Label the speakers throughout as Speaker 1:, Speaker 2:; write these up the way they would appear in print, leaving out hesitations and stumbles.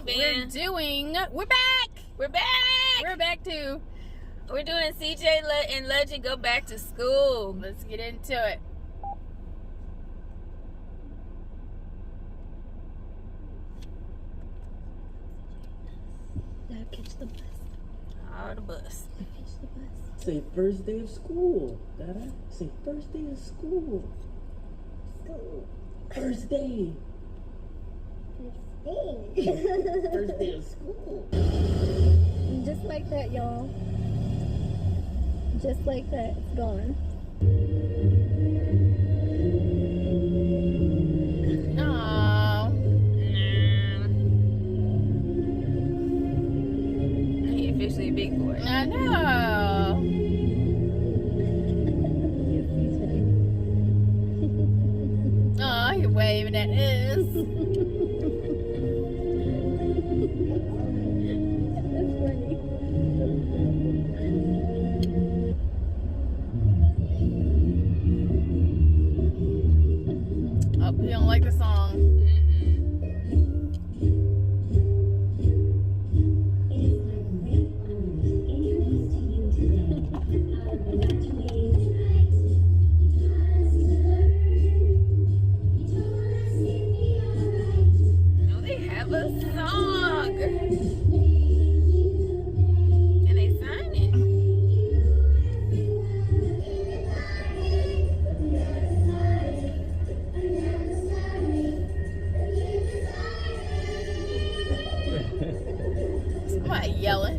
Speaker 1: We're back.
Speaker 2: We're back.
Speaker 1: We're back too.
Speaker 2: We're doing CJ and Legend go back to school.
Speaker 1: Let's get into it.
Speaker 3: Gotta catch the bus.
Speaker 2: Oh, the bus.
Speaker 3: Catch the bus.
Speaker 4: Say first day of school. Dada. Say first day of school.
Speaker 3: School.
Speaker 4: First day. First day of school.
Speaker 3: Just like that, y'all. Just like that, it's gone.
Speaker 1: Aww.
Speaker 2: He officially a big boy.
Speaker 1: I know. Oh, you're waving at us.
Speaker 3: That's funny.
Speaker 1: Oh, you don't like the song.
Speaker 2: No, they have a song. And they sign it.
Speaker 1: Somebody yelling.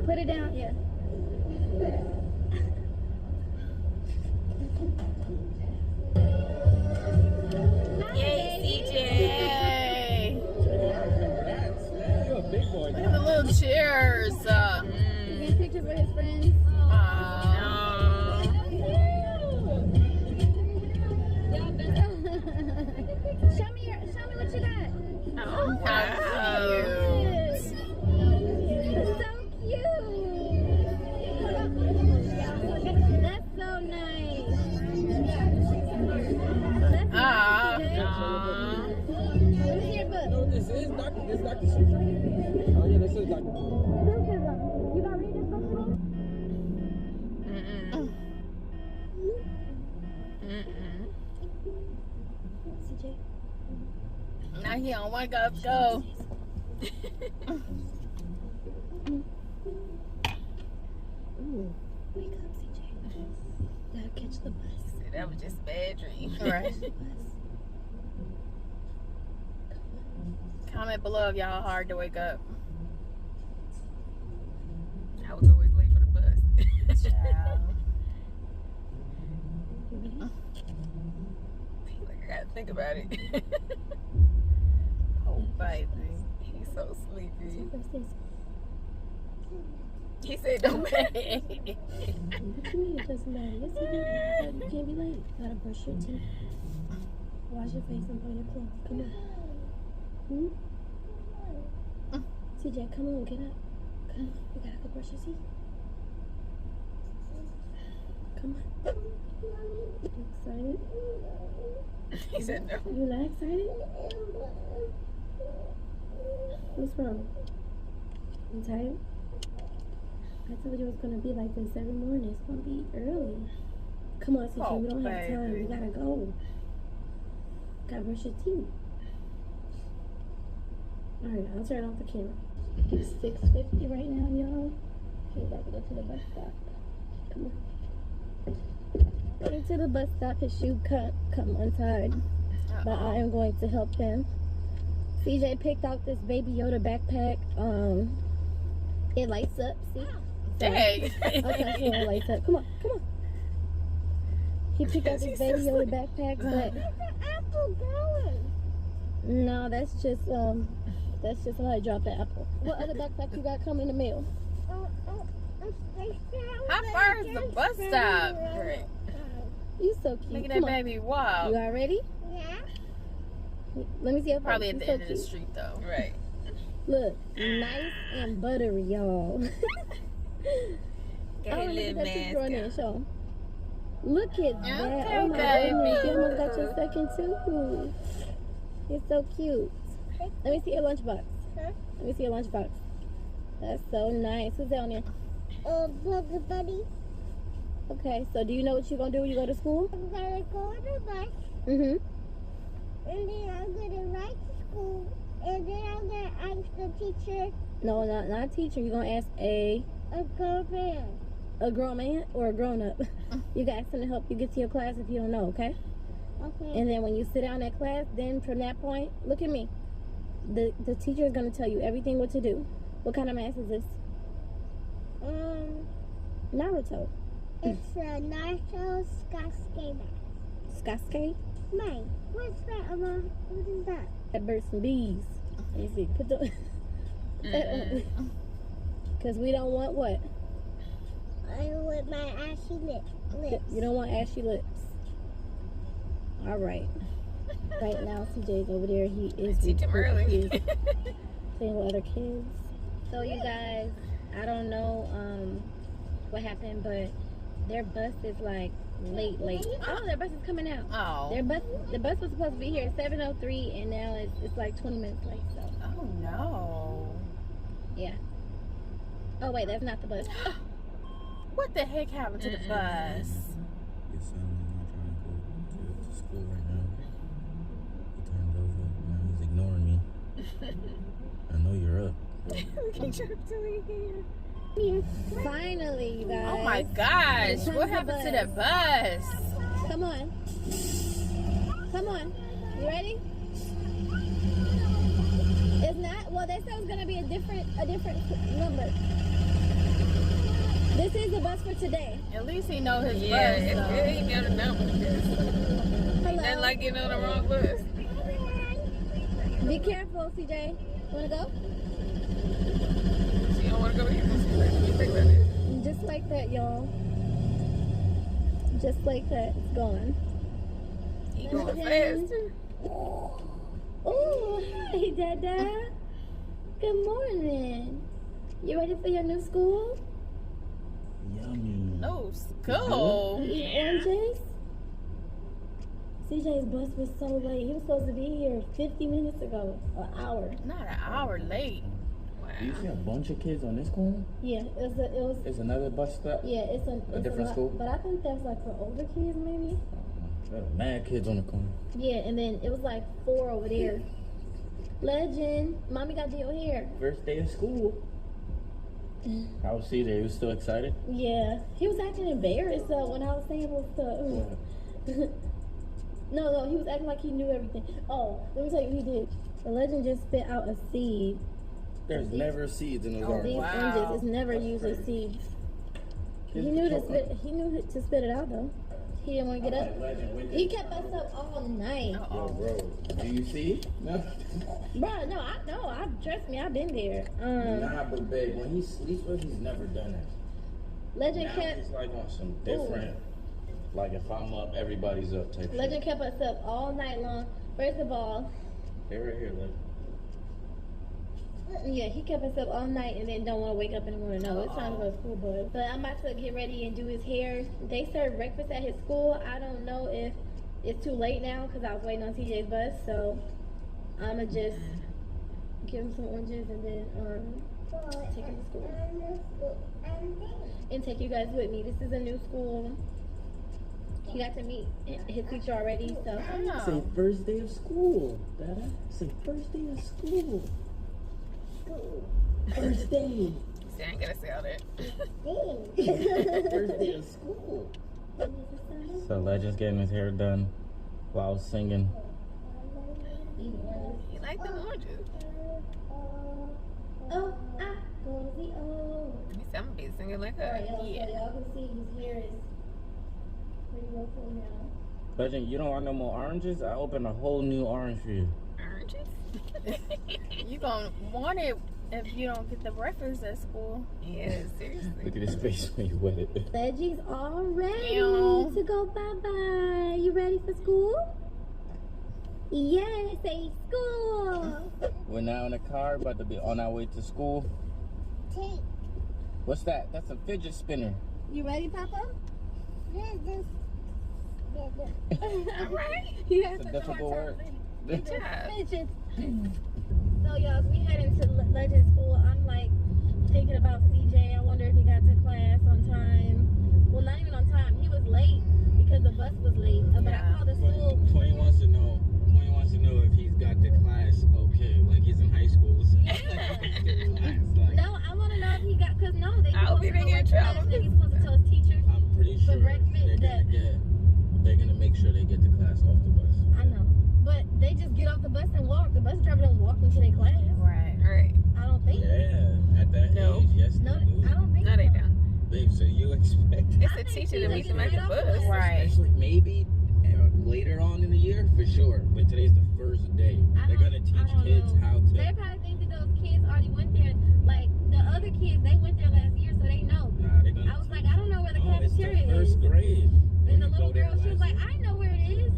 Speaker 3: Put it down, yeah.
Speaker 2: Yay, CJ.
Speaker 1: Yay.
Speaker 4: You're a big boy.
Speaker 1: Look at the little cheers.
Speaker 3: Taking pictures with his friends. Show me what you got.
Speaker 2: Oh,
Speaker 1: How
Speaker 2: wow.
Speaker 1: cute.
Speaker 3: So cute. That's so nice. That's
Speaker 1: Aw.
Speaker 3: nice. Let me see your book.
Speaker 4: No, this is Dr. Susan. Oh yeah, this is Dr.
Speaker 3: You gonna read this book to me? CJ.
Speaker 1: Now he don't want to go. Let's go.
Speaker 3: Ooh, wake up, CJ. Gotta catch the bus.
Speaker 2: That was just a bad dream.
Speaker 1: Right.
Speaker 3: The bus.
Speaker 1: Comment below if y'all hard to wake up.
Speaker 2: I was always late for the bus.
Speaker 1: Child.
Speaker 2: Like, I gotta think about it. Oh, baby. He's so sleepy. He said, don't make
Speaker 3: What you mean it doesn't matter? Yes, it does. You can't be late. You gotta brush your teeth. Wash your face and put your clothes. Come on. CJ, come on, get up. Come on. You gotta go brush your teeth. Come on. You excited?
Speaker 2: He said, no.
Speaker 3: You not excited? What's wrong? You tired? I told you it was gonna be like this every morning. It's gonna be early. Come on, CJ, we don't have time. We gotta go. Gotta brush your teeth. Alright, I'll turn off the camera. It's 6:50 right now, y'all. We about to go to the bus stop. Come on. Get to the bus stop. His shoe come untied. But I am going to help him. CJ picked out this Baby Yoda backpack. It lights up, see?
Speaker 2: Dang.
Speaker 3: Okay, so it lights up. Come on, come on. He picked up his baby Yoda backpack, but
Speaker 1: Where's the apple going?
Speaker 3: no, that's just somebody dropped the apple. What other backpack you got coming in the mail?
Speaker 2: How far is the bus stop? Right.
Speaker 3: You so cute.
Speaker 2: Look at
Speaker 3: Come
Speaker 2: that
Speaker 3: on.
Speaker 2: baby walk.
Speaker 3: You all ready?
Speaker 1: Yeah.
Speaker 3: Let me see if
Speaker 2: Probably
Speaker 3: you
Speaker 2: at the
Speaker 3: so
Speaker 2: end of the
Speaker 3: cute.
Speaker 2: street though. Right.
Speaker 3: Look, nice and buttery, y'all.
Speaker 2: Go
Speaker 3: Oh,
Speaker 2: ahead,
Speaker 3: look at
Speaker 2: little
Speaker 3: that tooth growing in,
Speaker 2: man.
Speaker 3: show 'em. Look at that.
Speaker 2: Okay,
Speaker 3: Oh my
Speaker 2: baby.
Speaker 3: goodness. You almost got your second tooth. It's so cute. Let me see your lunchbox.
Speaker 1: Huh?
Speaker 3: Let me see your lunchbox. That's so nice. Who's down there?
Speaker 1: Brother Buddy.
Speaker 3: Okay, so do you know what you're going to do when you go to school?
Speaker 1: I'm gonna go on the bus,
Speaker 3: Mm-hmm.
Speaker 1: and then I'm gonna ride to school, and then I'm gonna ask the teacher
Speaker 3: No, not a teacher. You're going to ask a grown man or a grown up. You got to ask them to help you get to your class if you don't know, okay?
Speaker 1: Okay.
Speaker 3: And then when you sit down in class, then from that point, look at me. The teacher is going to tell you everything what to do. What kind of mask is this? Naruto.
Speaker 1: It's a Naruto Sasuke mask.
Speaker 3: Sasuke?
Speaker 1: Mine. What's that, Emma? What is that?
Speaker 3: That birds and bees. Let me see. Put the... Because we don't want what?
Speaker 1: I want my ashy lips.
Speaker 3: You don't want ashy lips. All right. Right now, CJ's over there. He is
Speaker 2: Teach him early.
Speaker 3: He is playing with other kids. So you guys, I don't know what happened, but their bus is like late. Oh, their bus is coming out.
Speaker 2: Oh.
Speaker 3: The bus was supposed to be here at 7:03, and now it's like 20 minutes late. So
Speaker 2: Oh no.
Speaker 3: yeah. Oh wait, that's not the bus.
Speaker 2: What the heck happened to the bus?
Speaker 5: Your son is not trying to go to school right now. He turned over. Now he's ignoring me. I know you're up.
Speaker 3: Finally, you guys.
Speaker 2: Oh my gosh. What happened to the bus?
Speaker 3: Come on. Come on. You ready? It's not. Well, they said it was gonna be a different number. This is the bus for today.
Speaker 2: At least he know his Yeah, bus. it though. ain't got a number.
Speaker 3: Hello.
Speaker 2: Nothing like getting on the wrong bus.
Speaker 3: Be careful, CJ. Wanna go?
Speaker 2: She don't want to go either. She's like, about it.
Speaker 3: Just like that, y'all. Just like that. It's gone.
Speaker 2: He going faster.
Speaker 3: Oh, hi, Dada. Good morning. You ready for your new school?
Speaker 5: Yummy.
Speaker 2: No school.
Speaker 3: You eat oranges? CJ's bus was so late. He was supposed to be here 50 minutes ago. An hour.
Speaker 2: Not an hour late.
Speaker 5: Do you see
Speaker 2: Wow.
Speaker 5: a bunch of kids on this corner?
Speaker 3: Yeah, it was.
Speaker 5: Is another bus stop?
Speaker 3: Yeah, it's a
Speaker 5: different
Speaker 3: lot,
Speaker 5: school?
Speaker 3: But I think that's like for older kids, maybe.
Speaker 5: There are mad kids on the corner.
Speaker 3: Yeah, and then it was like 4 over there. Legend, mommy got your hair.
Speaker 5: First day of school. How was CJ? He was still excited?
Speaker 3: Yeah, he was acting embarrassed when I was saying little stuff. No, he was acting like he knew everything. Oh, let me tell you what he did. The legend just spit out a seed.
Speaker 5: There's never seeds in those
Speaker 2: Oh,
Speaker 3: These
Speaker 5: oranges.
Speaker 2: wow.
Speaker 3: oranges is never
Speaker 5: That's
Speaker 3: usually
Speaker 5: crazy.
Speaker 3: seeds.
Speaker 5: Here's
Speaker 3: He
Speaker 5: the
Speaker 3: knew to
Speaker 5: chocolate.
Speaker 3: spit. He knew to spit it out though. He didn't want to get up.
Speaker 5: Legend with
Speaker 3: He
Speaker 5: it.
Speaker 3: kept us up all night.
Speaker 5: Yo, bro, do you see? No.
Speaker 3: Bro, no, I know. Trust me, I've been there.
Speaker 5: Nah, but babe, when he sleeps with, he's never done it.
Speaker 3: Legend
Speaker 5: Now
Speaker 3: kept
Speaker 5: he's like on some different, like if I'm up, everybody's up type
Speaker 3: Legend
Speaker 5: shit.
Speaker 3: kept us up all night long. First of all,
Speaker 5: They right here, Legend.
Speaker 3: yeah, he kept us up all night and then don't want to wake up in the morning. No, it's time to go to school, bud. But I'm about to get ready and do his hair. They serve breakfast at his school. I don't know if it's too late now because I was waiting on TJ's bus. So I'm going to just give him some oranges and then take him to school. And take you guys with me. This is a new school. He got to meet his teacher already, so.
Speaker 4: Say first day of school, Dada. Say first day of school. First day.
Speaker 2: See, I ain't gonna say all that.
Speaker 4: First day of school.
Speaker 5: So Legend's getting his hair done while singing.
Speaker 2: You like them oranges?
Speaker 3: Oh, I go to the
Speaker 2: I'm gonna be singing like her.
Speaker 3: Alright, y'all,
Speaker 2: Yeah.
Speaker 3: so y'all can see his hair is pretty local now.
Speaker 5: Legend, you don't want no more oranges? I opened a whole new orange for you.
Speaker 2: Oranges?
Speaker 6: You gonna want it if you don't get the breakfast at school.
Speaker 2: Yeah, seriously.
Speaker 5: Look at his face when you wet it.
Speaker 3: Veggie's all ready
Speaker 6: Ew.
Speaker 3: to go bye-bye. You ready for school? Yes, say school.
Speaker 5: We're now in the car, about to be on our way to school.
Speaker 1: Take.
Speaker 5: What's that? That's a fidget spinner.
Speaker 3: You ready, Papa?
Speaker 1: This.
Speaker 2: Alright.
Speaker 3: You
Speaker 5: It's a difficult word.
Speaker 2: Good job.
Speaker 3: Fidget. So y'all, we head into Legend School. I'm like thinking about CJ. I wonder if he got to class on time. Well, not even on time. He was late because the bus was late. But I called the school.
Speaker 5: Twain wants to know if he's got the class okay, like he's in high school.
Speaker 3: No, I want to know if he got, because no, they
Speaker 2: I hope he didn't get in trouble.
Speaker 3: He's supposed to tell his teacher.
Speaker 5: I'm pretty
Speaker 3: For
Speaker 5: sure
Speaker 3: breakfast,
Speaker 5: they're gonna make sure they get the class off the bus.
Speaker 3: I know. But they just get off the bus and walk. The bus driver don't walk into their class.
Speaker 2: Right. Right.
Speaker 3: I don't think.
Speaker 5: Yeah, at that
Speaker 2: No.
Speaker 5: age, yes,
Speaker 3: No,
Speaker 5: they do.
Speaker 3: I don't think
Speaker 2: No, they
Speaker 3: so.
Speaker 2: don't.
Speaker 5: Babe, so you expect,
Speaker 2: It's
Speaker 3: I
Speaker 2: a
Speaker 3: think
Speaker 2: teacher to
Speaker 3: they
Speaker 2: meet
Speaker 3: can
Speaker 2: them at the
Speaker 3: get off the
Speaker 2: bus.
Speaker 3: bus.
Speaker 6: Right.
Speaker 5: especially maybe later on in the year, for sure. But today's the first day. They're gonna teach
Speaker 3: don't
Speaker 5: kids
Speaker 3: know.
Speaker 5: how
Speaker 3: They
Speaker 5: to.
Speaker 3: probably think that those kids already went there. Like, the other kids, they went there last year, so they know.
Speaker 5: Nah, they're gonna.
Speaker 3: I was like, I don't know where the
Speaker 5: Oh, it's the
Speaker 3: cafeteria is.
Speaker 5: first grade.
Speaker 3: And the
Speaker 5: You
Speaker 3: little
Speaker 5: go there
Speaker 3: girl, she was
Speaker 5: last
Speaker 3: like,
Speaker 5: year.
Speaker 3: I know where it is.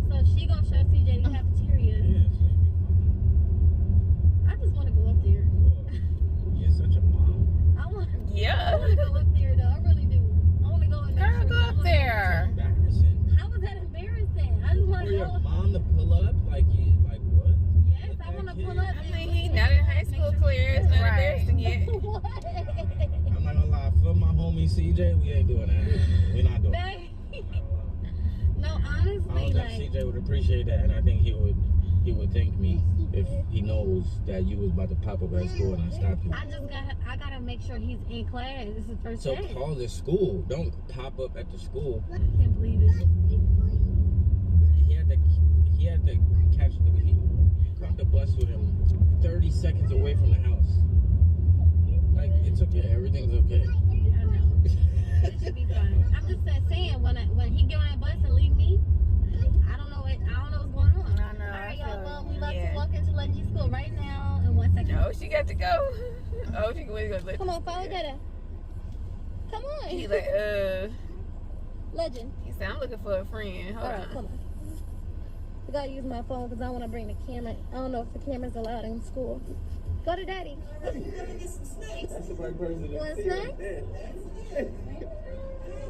Speaker 3: So she gonna show CJ the cafeteria.
Speaker 5: Yeah, so you'll be fine.
Speaker 3: I just want to go up there.
Speaker 5: You're such a mom.
Speaker 3: I want to
Speaker 2: Yeah.
Speaker 3: go up there, though. I really do. I want to go in there.
Speaker 6: Girl, go up there.
Speaker 5: Embarrassing.
Speaker 3: How was that embarrassing? I just want
Speaker 5: For
Speaker 3: to
Speaker 5: your
Speaker 3: go.
Speaker 5: mom to pull up, like what?
Speaker 3: Yes, I want to pull up.
Speaker 2: I mean, he's not in high school, Claire. It's not
Speaker 6: Right.
Speaker 2: embarrassing yet.
Speaker 3: What?
Speaker 5: I'm not gonna lie, for my homie CJ, we ain't doing that. We're not doing that.
Speaker 3: Babe. No,
Speaker 5: I don't
Speaker 3: honestly,
Speaker 5: think
Speaker 3: like,
Speaker 5: CJ would appreciate that, and I think he would thank me if he knows that you was about to pop up at school and I stopped you.
Speaker 3: I gotta make sure he's in class. This is the first
Speaker 5: So
Speaker 3: day.
Speaker 5: call the school. Don't pop up at the school.
Speaker 3: I can't believe it.
Speaker 5: He had to catch he caught the bus with him 30 seconds away from the house. Like, it's okay. Everything's okay.
Speaker 3: I know. It should be fine. I'm just saying, when he get on that bus and leave me, I don't know what's going on.
Speaker 6: I know.
Speaker 3: Alright, y'all, well, we about
Speaker 2: Yeah.
Speaker 3: to walk into Legend School right now in 1 second.
Speaker 2: Oh, she got to go. Oh, she was gonna let
Speaker 3: Come on, follow Dada. Come on.
Speaker 2: He like,
Speaker 3: Legend.
Speaker 2: he said, I'm looking for a friend. Hold
Speaker 3: Alright,
Speaker 2: on.
Speaker 3: come on. I gotta use my phone because I want to bring the camera. I don't know if the camera's allowed in school. Go to Daddy.
Speaker 5: That's the right person to
Speaker 3: Want a snack?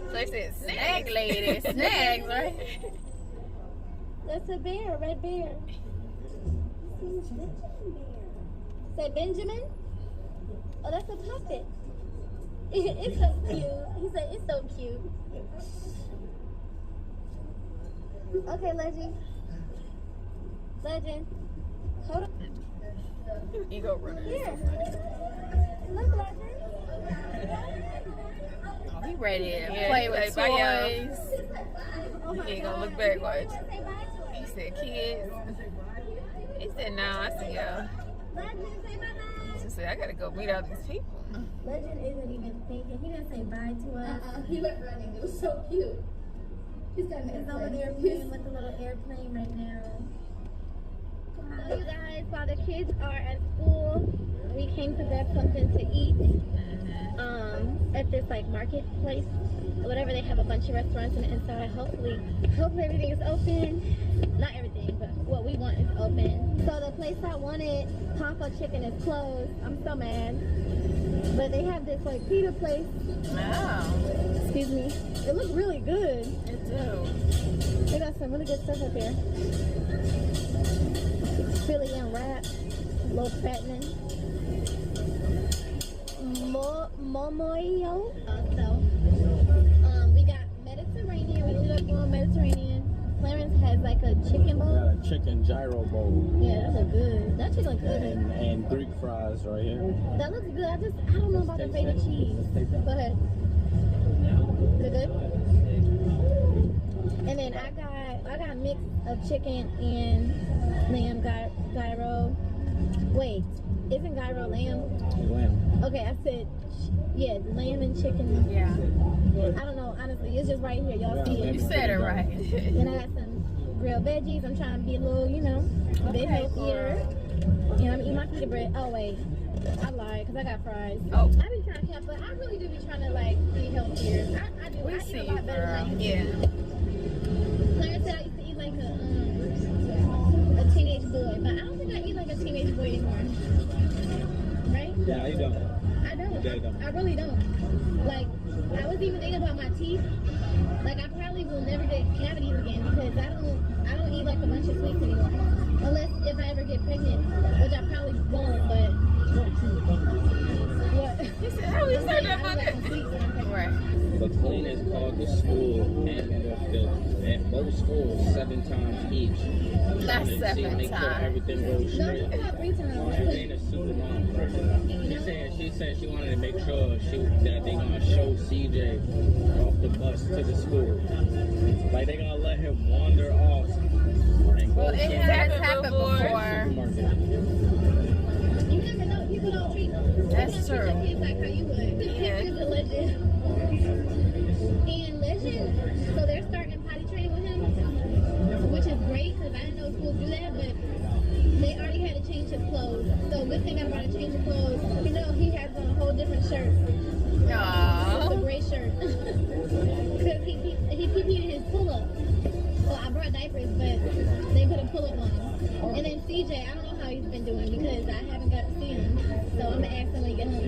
Speaker 2: So they said,
Speaker 6: Snag lady. Snags, right?
Speaker 3: That's a bear, a red bear. Say Benjamin? Oh, that's a puppet. It's so cute. He said it's so cute. Okay, Legend. Legend. Hold on.
Speaker 2: Ego runner.
Speaker 3: Here. Look, Legend.
Speaker 6: Oh, he ready to
Speaker 2: Yeah,
Speaker 6: play
Speaker 2: he
Speaker 6: with
Speaker 2: like, bye, y'all.
Speaker 6: toys.
Speaker 3: Oh my
Speaker 2: He ain't gonna
Speaker 3: God.
Speaker 2: look back, watch.
Speaker 3: Say bye to
Speaker 2: He
Speaker 3: us.
Speaker 2: said, kids. He said, no, I see y'all.
Speaker 3: Legend, say bye-bye.
Speaker 2: She said, I gotta go meet all these people.
Speaker 3: Legend isn't even thinking. He didn't say bye to us.
Speaker 1: He went running. It was so cute. He's got
Speaker 3: He's over there playing with the little airplane right now. So you guys, while the kids are at school, we came to grab something to eat. At this like marketplace or whatever. They have a bunch of restaurants on the inside. Hopefully everything is open. Not everything, but what we want is open. So the place I wanted, taco chicken, is closed. I'm so mad. But they have this like pita place.
Speaker 6: Wow.
Speaker 3: Excuse me. It looks really good.
Speaker 6: It do.
Speaker 3: They got some really good stuff up here. Philly and wrap, low fattening. Momoyo. We got Mediterranean. We ended up going Mediterranean. Clarence has like a chicken bowl.
Speaker 4: Got a chicken gyro bowl
Speaker 3: Yeah, that looks good. That chicken looks good.
Speaker 4: and Greek fries right here.
Speaker 3: That looks good. I don't know about the feta cheese. Go ahead. Is it good? And then I got a mix of chicken and lamb gyro. Wait, Isn't gyro lamb?
Speaker 5: Lamb.
Speaker 3: Okay, I said, yeah, lamb and chicken.
Speaker 6: Yeah.
Speaker 3: I don't know, honestly. It's just right here. Y'all see
Speaker 6: You
Speaker 3: it.
Speaker 6: said it right.
Speaker 3: Then I got some grilled veggies. I'm trying to be a little, you know, a bit healthier. And I'm eating my pita bread. Oh, wait. I lied, because I got fries.
Speaker 6: Oh.
Speaker 3: I be trying to help, but I really do be trying to, like, be healthier. I do.
Speaker 6: We
Speaker 3: I eat
Speaker 6: see
Speaker 3: a
Speaker 6: you,
Speaker 3: lot better than I
Speaker 6: girl.
Speaker 3: used to.
Speaker 6: Yeah.
Speaker 3: Clarence said I used to eat like a teenage boy, but I don't think I eat like a teenage boy anymore. Right?
Speaker 5: Yeah, you don't.
Speaker 3: I don't.
Speaker 5: Yeah, you don't.
Speaker 3: I really don't. Like, I was even thinking about my teeth. Like, I probably will never get cavities again because I don't eat like a bunch of sweets anymore. Unless if I ever get pregnant, which I probably won't, but what?
Speaker 2: He said, how we start that
Speaker 3: I like some
Speaker 2: book?
Speaker 3: sweets when I'm pregnant.
Speaker 6: Right.
Speaker 5: But clean is called the school and both schools 7 times each.
Speaker 6: Not
Speaker 5: They
Speaker 6: 7
Speaker 5: make sure
Speaker 6: times.
Speaker 5: everything goes
Speaker 3: No, I'm
Speaker 5: straight.
Speaker 3: talking about 3 times.
Speaker 5: She ain't a super mom. She said she wanted to make sure that they gonna show CJ off the bus to the school. Like they gonna let him wander off. And
Speaker 6: Well,
Speaker 5: go
Speaker 6: it
Speaker 5: to
Speaker 6: has
Speaker 2: happened
Speaker 6: happened
Speaker 2: before.
Speaker 6: before.
Speaker 5: supermarket.
Speaker 3: You never know. People don't treat
Speaker 6: That's
Speaker 3: people don't
Speaker 6: true.
Speaker 3: treat their kids like how you would.
Speaker 2: Yeah.
Speaker 3: It's a legend. And legend, so they're starting potty training with him, which is great because I didn't know schools do that, but they already had to change his clothes. So good thing I'm about to change his clothes. You know, he has on a whole different shirt. It's a
Speaker 6: Aww.
Speaker 3: gray shirt. Because he peed in his pull-up. Well, I brought diapers, but they put a pull-up on him. And then CJ, I don't know how he's been doing because I haven't got to see him. So I'm going to ask him when he gets home.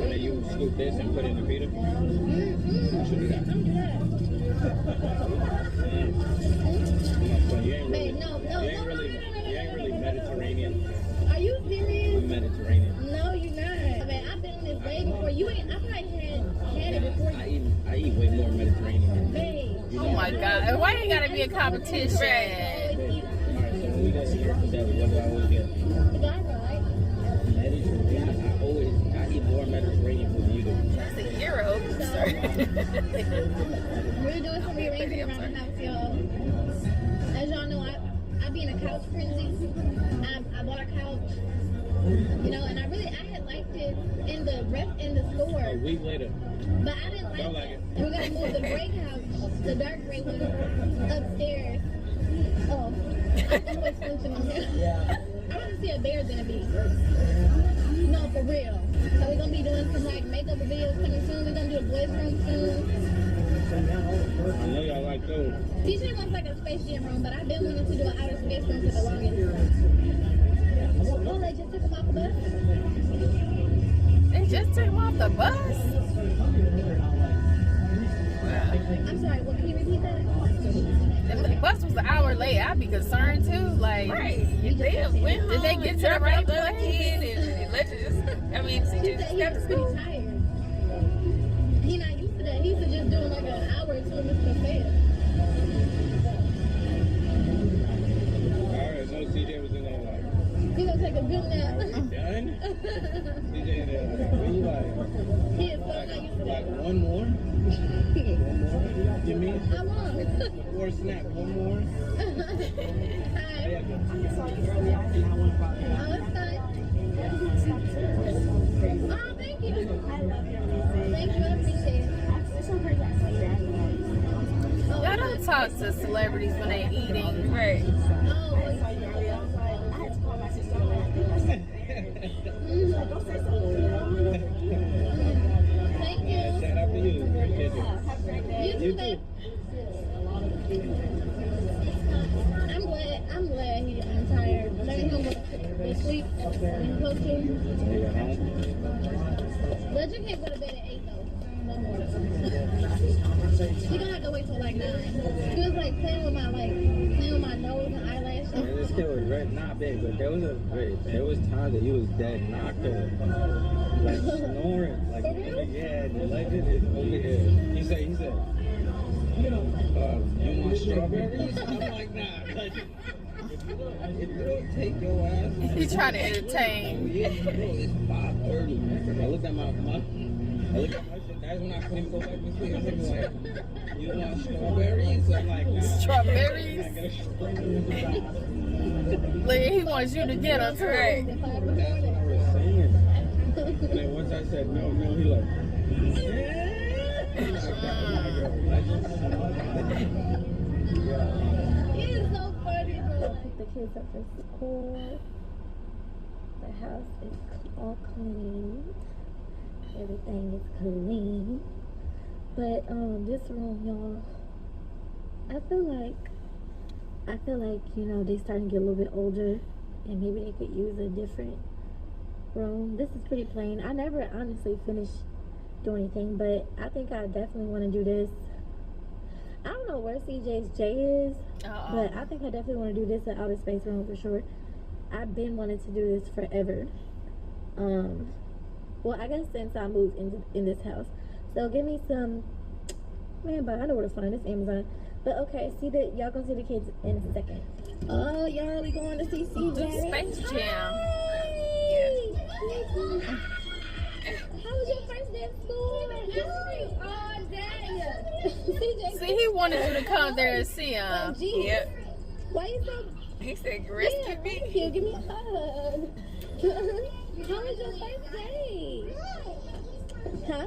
Speaker 5: And then you scoop this and put it in the pita.
Speaker 3: Mm-hmm.
Speaker 5: Should do that.
Speaker 3: Don't do that.
Speaker 5: But you ain't really,
Speaker 3: Babe, no.
Speaker 5: you ain't really Mediterranean.
Speaker 3: Are you serious?
Speaker 5: I'm Mediterranean.
Speaker 3: No, you're not. I mean, I've been on this way before. You ain't. I probably had it before
Speaker 5: I
Speaker 3: you.
Speaker 5: eat way more Mediterranean.
Speaker 3: Babe.
Speaker 6: Oh my God. Why you gotta be a competition?
Speaker 3: Always eat
Speaker 5: Alright, so when we go here for that, what do I always get?
Speaker 3: the guy, right?
Speaker 5: Mediterranean. I eat more Mediterranean food than you do.
Speaker 2: That's a Euro. Sorry.
Speaker 3: We're doing some rearranging around the house, y'all. As y'all know, I be in a couch frenzy. I bought a couch, you know, and I had liked it in the store,
Speaker 5: A week later.
Speaker 3: but I didn't like
Speaker 5: Don't like
Speaker 3: it.
Speaker 5: it.
Speaker 3: We're gonna move the gray couch, the dark gray one, upstairs. Oh, I'm always flinching on here. I want to see a bear's gonna be. No, for real. So we're gonna be doing some like makeup videos coming soon. We're gonna do a boys room soon.
Speaker 5: I know y'all like those.
Speaker 3: TJ wants like a space jam room, but I've been wanting to do an outer space room for the longest. Oh, they just took him off the bus?
Speaker 6: They just took him off the bus?
Speaker 3: I'm sorry, what, can you repeat that?
Speaker 6: If the bus was an hour late, I'd be concerned too. Like,
Speaker 2: Right. They have went home.
Speaker 6: Did they get to the
Speaker 2: dropped
Speaker 6: right
Speaker 2: off the other
Speaker 6: place?
Speaker 2: kid and let you just, I mean,
Speaker 3: He
Speaker 2: CJ
Speaker 3: said
Speaker 2: just
Speaker 3: he
Speaker 2: got
Speaker 3: was
Speaker 2: to
Speaker 3: pretty
Speaker 2: school.
Speaker 3: tired. He not used to that. He's used to just doing like an hour or 2 in this buffet.
Speaker 5: Alright, so CJ was in there like,
Speaker 3: He's gonna take a good nap.
Speaker 5: done? CJ in there like, what you like?
Speaker 3: He is so not used to
Speaker 5: Like
Speaker 3: that.
Speaker 5: one more? One more? You mean?
Speaker 3: How long?
Speaker 5: Before snap, one more?
Speaker 3: Hi.
Speaker 5: Yeah.
Speaker 3: Oh, it's fine. Oh, thank you. I love your music. Thank you, I appreciate it. Oh,
Speaker 6: y'all don't talk to celebrities when they eating.
Speaker 2: Right.
Speaker 3: oh, thank you.
Speaker 5: Shout out to you. Appreciate you.
Speaker 3: You
Speaker 5: You
Speaker 3: too, babe.
Speaker 5: too.
Speaker 3: I'm glad I'm tired. Letting him go to sleep when he's supposed to.
Speaker 5: You home?
Speaker 3: Legend can't go to bed at 8 though. No more. He gonna have to wait till like 9. He was like playing with my nose and eyelashes.
Speaker 5: Man, this kid was red, not big, but there was times that he was dead knocked over. Like snoring. Like, yeah, the legend is over here. He said, you want strawberries? I'm like, nah, legend. If you don't take your ass.
Speaker 6: He's trying to entertain.
Speaker 5: Yeah, bro, it's 5:30. I looked at my shit. That's when I couldn't go back to sleep. I was like, you want strawberries? I'm like, nah.
Speaker 6: Strawberries?
Speaker 5: I got strawberries.
Speaker 6: Look, he wants you to get us right.
Speaker 5: That's what I was saying. And then once I said no, he like,
Speaker 3: He is so funny, bro. Pick the kids up from school. The house is all clean. Everything is clean. But this room, y'all, I feel like, you know, they starting to get a little bit older and maybe they could use a different room. This is pretty plain. I never honestly finished doing anything, but I think I definitely want to do this. I don't know where CJ's J is, but I think I definitely want to do this in outer space room for sure. I've been wanting to do this forever. Well, I guess since I moved in this house. So give me some, man, but I know where to find this, Amazon. But okay, y'all gonna see the kids in a second. Oh, y'all, we going to see CJ.
Speaker 2: Space Jam.
Speaker 3: How was your first day of school? All day. CJ,
Speaker 6: See, he wanted you to come there and see him.
Speaker 2: Yep.
Speaker 3: why you so?
Speaker 2: He said, rescue
Speaker 3: Yeah,
Speaker 2: me.
Speaker 3: thank you. Give me a hug. How was your first day? Huh?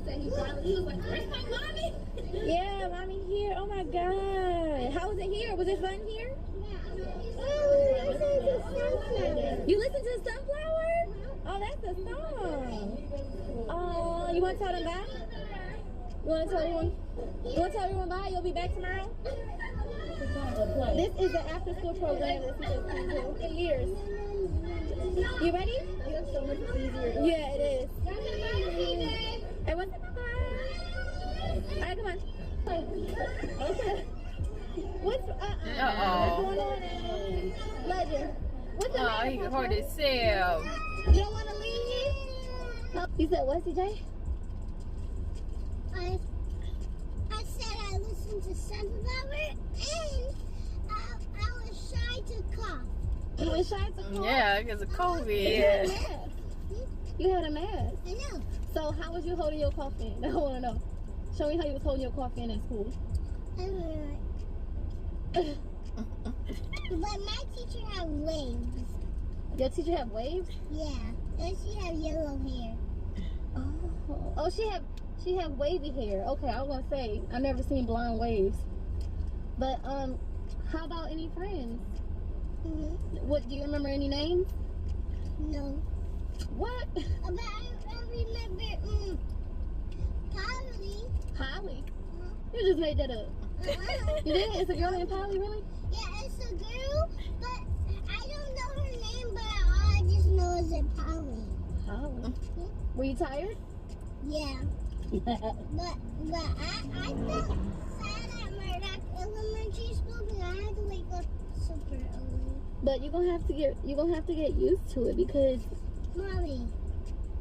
Speaker 3: He was like, where's my mommy? Yeah, mommy here. Oh my god. How was it here? Was it fun here? You listen to Sunflower? Oh, that's a song. Oh, you want to tell them bye? You want to tell everyone bye? You'll be back tomorrow? This is an after school program that CJ's been doing for years. You ready? It's so much easier. Yeah, it is. Everyone say bye-bye. All right, come on. Okay. What's going on? Legend. What's the matter?
Speaker 6: He hurt himself.
Speaker 3: You don't want to leave? You said what, CJ?
Speaker 1: I said I listened to Sunflower and I was shy to cough.
Speaker 3: You were shy to call?
Speaker 6: Yeah, because of COVID.
Speaker 3: You had a mask.
Speaker 1: I know.
Speaker 3: So how was you holding your cough in? I want to know. Show me how you was holding your cough in at school.
Speaker 1: But my teacher had waves.
Speaker 3: Your teacher have waves?
Speaker 1: Yeah. And she had yellow hair.
Speaker 3: Oh, she have wavy hair. Okay, I was gonna say I never seen blonde waves. But how about any friends? What, do you remember any names?
Speaker 1: No.
Speaker 3: What?
Speaker 1: But I remember
Speaker 3: Polly. You just made that up. You did? It's a girl named Polly, really?
Speaker 1: Yeah, it's a girl, but I don't know her name, but all I just know is it Polly.
Speaker 3: Polly. Were you tired?
Speaker 1: Yeah. But I felt sad at Murdoch Elementary School because I had to wake up super early.
Speaker 3: But you're gonna have to get used to it because
Speaker 1: Mommy.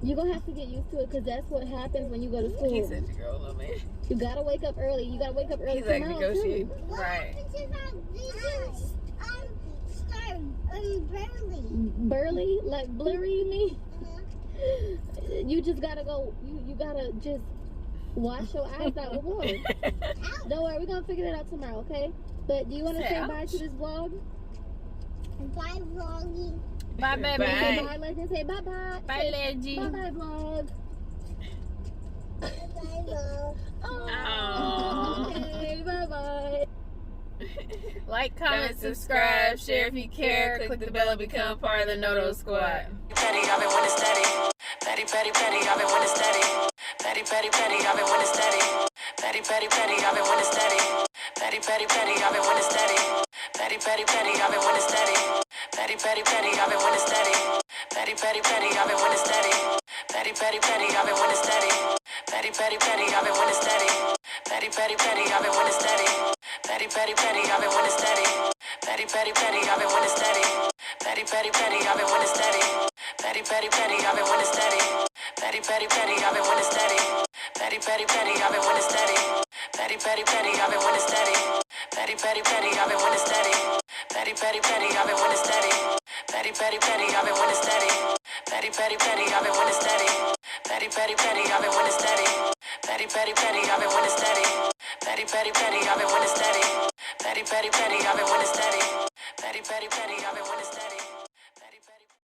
Speaker 3: you're gonna have to get used to it because that's what happens when you go to school.
Speaker 2: He said, girl, little man.
Speaker 3: You gotta wake up early. You gotta wake up early
Speaker 2: He's like,
Speaker 3: tomorrow
Speaker 2: negotiate.
Speaker 3: too.
Speaker 1: What
Speaker 2: Right.
Speaker 1: happens if I didn't start Burley?
Speaker 3: Burly, like blurry, you mean? You just gotta go. You gotta just wash your eyes out with water. Don't worry, we're gonna figure that out tomorrow, okay? But do you want to say bye to this vlog?
Speaker 1: Bye, vlogging.
Speaker 6: Bye, baby.
Speaker 2: Bye.
Speaker 3: Say bye, Legend. Say bye bye.
Speaker 6: Bye, Leggy.
Speaker 3: Bye bye, vlog.
Speaker 1: Bye, vlog.
Speaker 3: Oh, okay, bye bye.
Speaker 6: Like, comment, subscribe, share if you care. Click the bell and become part of the Noto Squad.
Speaker 7: Petty, I've been winning steady. Petty, petty, petty, I've been winning steady. Petty, petty, petty, I've been winning steady. Petty, petty, petty, I've been winning steady. Petty, petty, petty, I've been winning steady. Petty, petty, petty, I've been winning steady. Petty, petty, petty, I've been winning steady. Petty, petty, petty, I've been winning steady. Petty, petty, petty, I've been winning steady. Petty, petty, petty, I've been winning steady. Petty, petty, petty, I've been winning steady. Petty, petty, petty, I've been winning steady. Petty, petty, petty, I've been winning steady. Petty, petty, petty, I've been winning steady. Petty, petty, petty, I've been winning steady. Petty, petty, petty, I've been winning steady. Petty, petty, petty, I've been winning steady. Petty, petty, petty, I've been winning steady. Petty, petty, petty, I've been winning steady. Petty, petty, petty, I've been winning steady. Petty, petty, petty, I've been winning steady. Petty, petty, petty, I've been winning steady. Petty, petty, petty, I've been winning steady. Petty, petty, petty, I've been winning steady. Petty, petty, petty, I've been winning steady. Petty, petty, petty, I've been winning steady. Petty, petty, petty, I've been winning steady.